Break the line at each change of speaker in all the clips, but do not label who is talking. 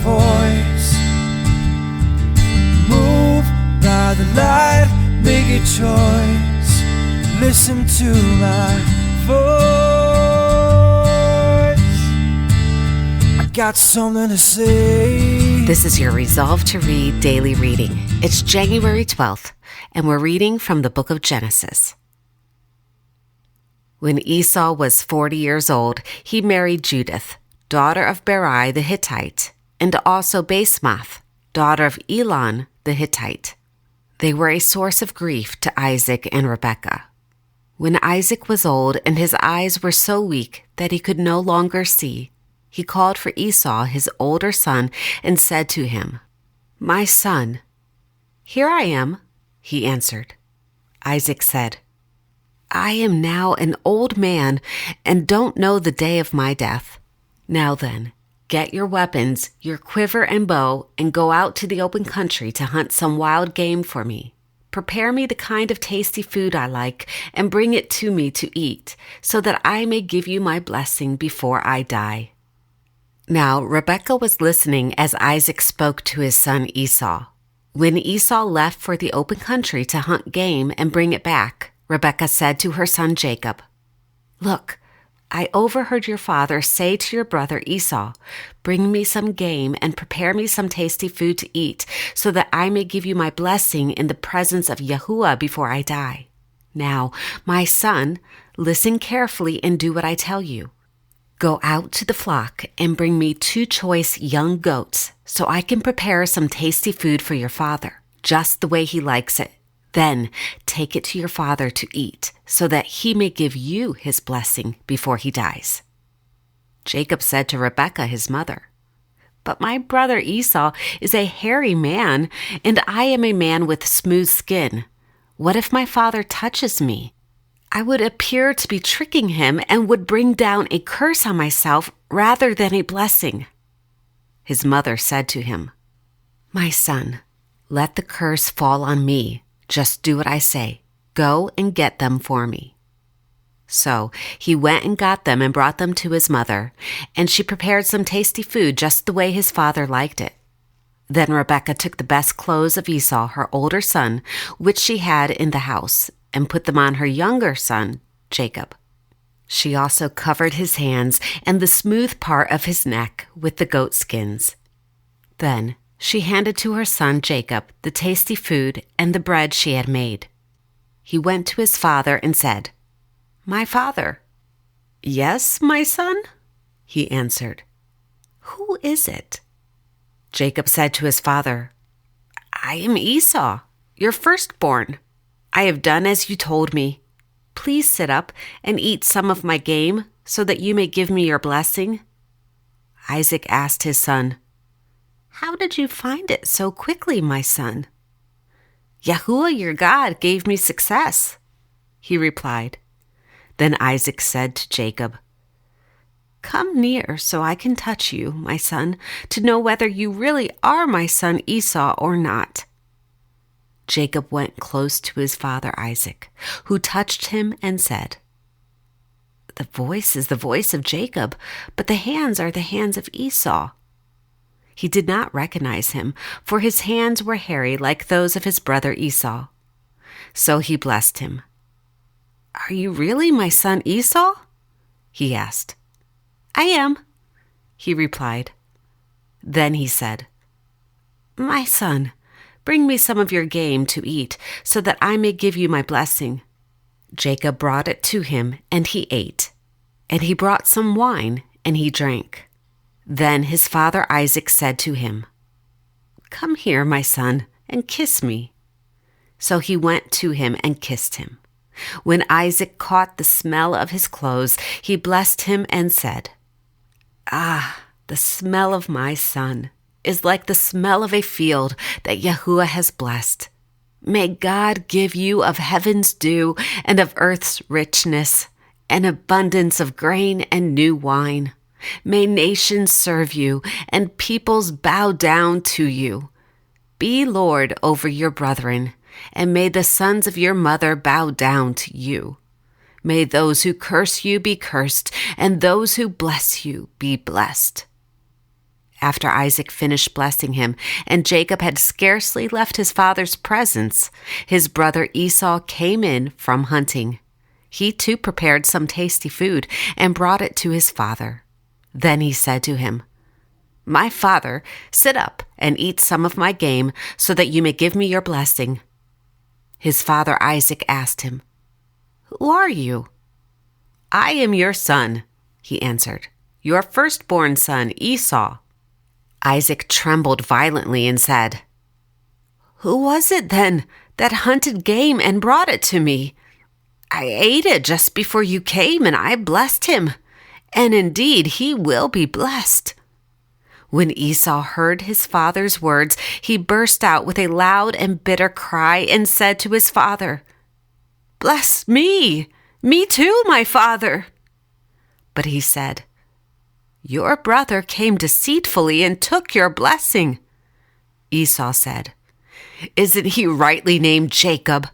voice. Move by the light, make a choice. Listen to my voice. I got something to say.
This is your Resolve to Read daily reading. It's January 12th, and we're reading from the book of Genesis. When Esau was 40 years old, he married Judith, daughter of Berai the Hittite, and also Basemath, daughter of Elon the Hittite. They were a source of grief to Isaac and Rebekah. When Isaac was old and his eyes were so weak that he could no longer see, he called for Esau, his older son, and said to him, "My son." "Here I am," he answered. Isaac said, "I am now an old man and don't know the day of my death. Now then, get your weapons, your quiver and bow, and go out to the open country to hunt some wild game for me. Prepare me the kind of tasty food I like and bring it to me to eat, so that I may give you my blessing before I die." Now Rebekah was listening as Isaac spoke to his son Esau. When Esau left for the open country to hunt game and bring it back, Rebekah said to her son Jacob, "Look, I overheard your father say to your brother Esau, 'Bring me some game and prepare me some tasty food to eat, so that I may give you my blessing in the presence of Yahuwah before I die.' Now, my son, listen carefully and do what I tell you. Go out to the flock and bring me 2 choice young goats, so I can prepare some tasty food for your father, just the way he likes it. Then take it to your father to eat, so that he may give you his blessing before he dies." Jacob said to Rebekah, his mother, "But my brother Esau is a hairy man, and I am a man with smooth skin. What if my father touches me? I would appear to be tricking him and would bring down a curse on myself rather than a blessing." His mother said to him, "My son, let the curse fall on me. Just do what I say. Go and get them for me." So he went and got them and brought them to his mother, and she prepared some tasty food just the way his father liked it. Then Rebekah took the best clothes of Esau, her older son, which she had in the house, and put them on her younger son, Jacob. She also covered his hands and the smooth part of his neck with the goat skins. Then she handed to her son Jacob the tasty food and the bread she had made. He went to his father and said, "My father." "Yes, my son?" he answered. "Who is it?" Jacob said to his father, "I am Esau, your firstborn. I have done as you told me. Please sit up and eat some of my game so that you may give me your blessing." Isaac asked his son, "How did you find it so quickly, my son?" "Yahuwah your God gave me success," he replied. Then Isaac said to Jacob, "Come near so I can touch you, my son, to know whether you really are my son Esau or not." Jacob went close to his father Isaac, who touched him and said, "The voice is the voice of Jacob, but the hands are the hands of Esau." He did not recognize him, for his hands were hairy like those of his brother Esau. So he blessed him. "Are you really my son Esau?" he asked. "I am," he replied. Then he said, "My son, bring me some of your game to eat, so that I may give you my blessing." Jacob brought it to him, and he ate. And he brought some wine, and he drank. Then his father Isaac said to him, "Come here, my son, and kiss me." So he went to him and kissed him. When Isaac caught the smell of his clothes, he blessed him and said, "Ah, the smell of my son is like the smell of a field that Yahuwah has blessed. May God give you of heaven's dew and of earth's richness, an abundance of grain and new wine. May nations serve you and peoples bow down to you. Be Lord over your brethren, and may the sons of your mother bow down to you. May those who curse you be cursed, and those who bless you be blessed." After Isaac finished blessing him, and Jacob had scarcely left his father's presence, his brother Esau came in from hunting. He too prepared some tasty food and brought it to his father. Then he said to him, "My father, sit up and eat some of my game so that you may give me your blessing." His father Isaac asked him, "Who are you?" "I am your son," he answered, "your firstborn son, Esau." Isaac trembled violently and said, "Who was it then that hunted game and brought it to me? I ate it just before you came, and I blessed him, and indeed he will be blessed." When Esau heard his father's words, he burst out with a loud and bitter cry and said to his father, "Bless me too, my father." But he said, "Your brother came deceitfully and took your blessing." Esau said, "Isn't he rightly named Jacob?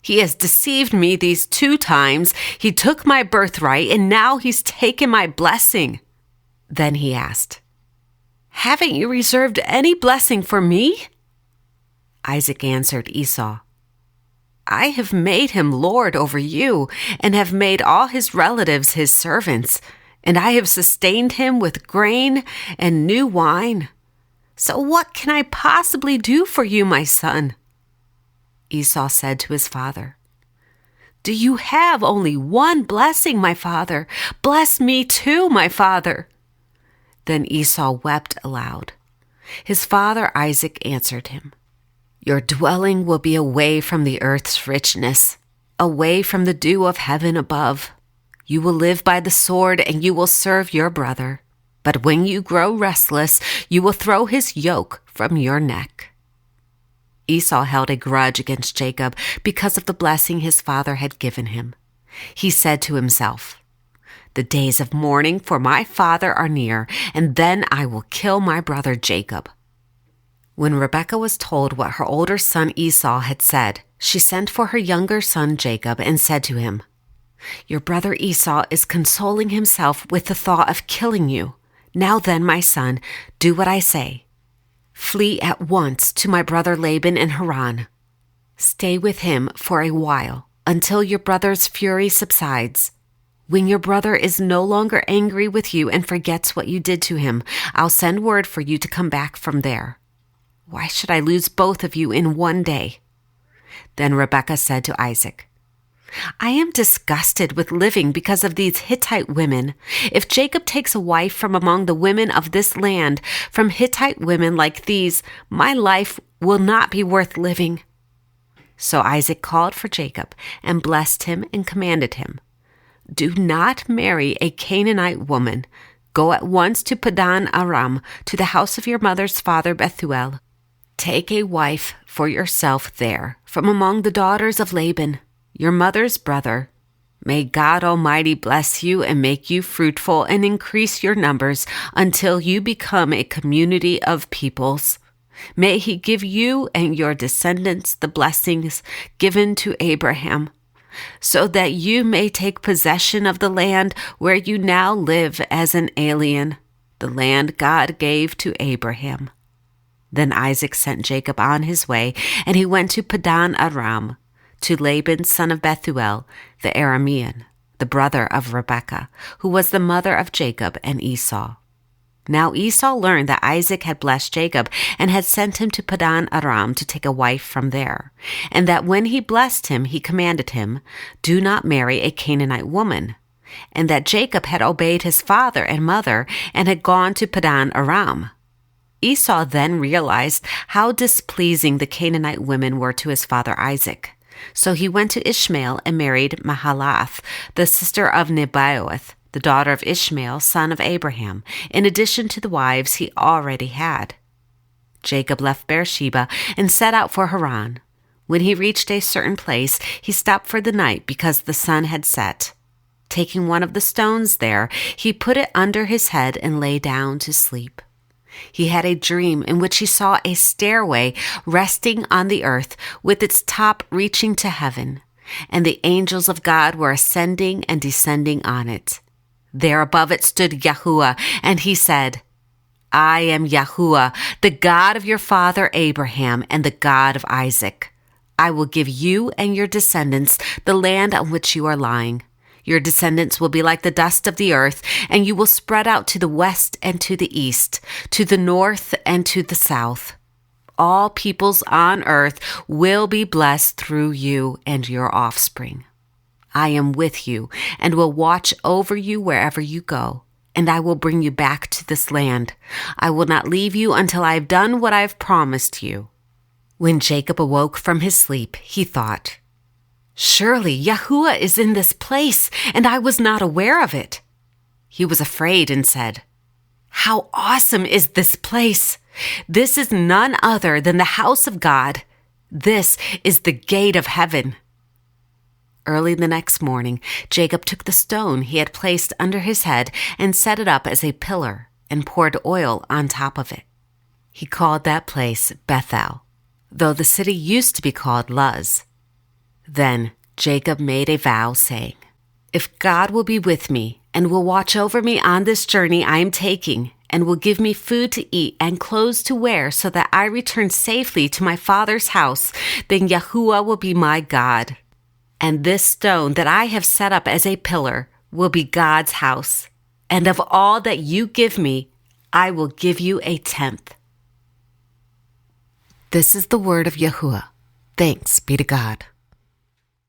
He has deceived me these 2 times. He took my birthright, and now he's taken my blessing." Then he asked, "Haven't you reserved any blessing for me?" Isaac answered Esau, "I have made him lord over you, and have made all his relatives his servants, and I have sustained him with grain and new wine. So what can I possibly do for you, my son?" Esau said to his father, "Do you have only one blessing, my father? Bless me too, my father." Then Esau wept aloud. His father Isaac answered him, "Your dwelling will be away from the earth's richness, away from the dew of heaven above. You will live by the sword, and you will serve your brother. But when you grow restless, you will throw his yoke from your neck." Esau held a grudge against Jacob because of the blessing his father had given him. He said to himself, "The days of mourning for my father are near, and then I will kill my brother Jacob." When Rebekah was told what her older son Esau had said, she sent for her younger son Jacob and said to him, "Your brother Esau is consoling himself with the thought of killing you. Now then, my son, do what I say. Flee at once to my brother Laban in Haran. Stay with him for a while until your brother's fury subsides. When your brother is no longer angry with you and forgets what you did to him, I'll send word for you to come back from there. Why should I lose both of you in one day?" Then Rebekah said to Isaac, "I am disgusted with living because of these Hittite women. If Jacob takes a wife from among the women of this land, from Hittite women like these, my life will not be worth living." So Isaac called for Jacob and blessed him and commanded him, "Do not marry a Canaanite woman. Go at once to Padan Aram, to the house of your mother's father Bethuel. Take a wife for yourself there, from among the daughters of Laban, your mother's brother. May God Almighty bless you and make you fruitful and increase your numbers until you become a community of peoples. May he give you and your descendants the blessings given to Abraham, so that you may take possession of the land where you now live as an alien, the land God gave to Abraham." Then Isaac sent Jacob on his way, and he went to Padan Aram, to Laban son of Bethuel, the Aramean, the brother of Rebekah, who was the mother of Jacob and Esau. Now Esau learned that Isaac had blessed Jacob and had sent him to Padan Aram to take a wife from there, and that when he blessed him, he commanded him, "Do not marry a Canaanite woman," and that Jacob had obeyed his father and mother and had gone to Padan Aram. Esau then realized how displeasing the Canaanite women were to his father Isaac. So he went to Ishmael and married Mahalath, the sister of Nebaioth, the daughter of Ishmael, son of Abraham, in addition to the wives he already had. Jacob left Beersheba and set out for Haran. When he reached a certain place, he stopped for the night because the sun had set. Taking one of the stones there, he put it under his head and lay down to sleep. He had a dream in which he saw a stairway resting on the earth with its top reaching to heaven, and the angels of God were ascending and descending on it. There above it stood Yahuwah, and he said, I am Yahuwah, the God of your father Abraham and the God of Isaac. I will give you and your descendants the land on which you are lying. Your descendants will be like the dust of the earth, and you will spread out to the west and to the east, to the north and to the south. All peoples on earth will be blessed through you and your offspring. I am with you and will watch over you wherever you go, and I will bring you back to this land. I will not leave you until I have done what I have promised you." When Jacob awoke from his sleep, he thought, "Surely Yahuwah is in this place, and I was not aware of it." He was afraid and said, "How awesome is this place! This is none other than the house of God. This is the gate of heaven." Early the next morning, Jacob took the stone he had placed under his head and set it up as a pillar and poured oil on top of it. He called that place Bethel, though the city used to be called Luz. Then Jacob made a vow, saying, "If God will be with me and will watch over me on this journey I am taking, and will give me food to eat and clothes to wear so that I return safely to my father's house, then Yahuwah will be my God. And this stone that I have set up as a pillar will be God's house. And of all that you give me, I will give you a tenth." This is the word of Yahuwah. Thanks be to God.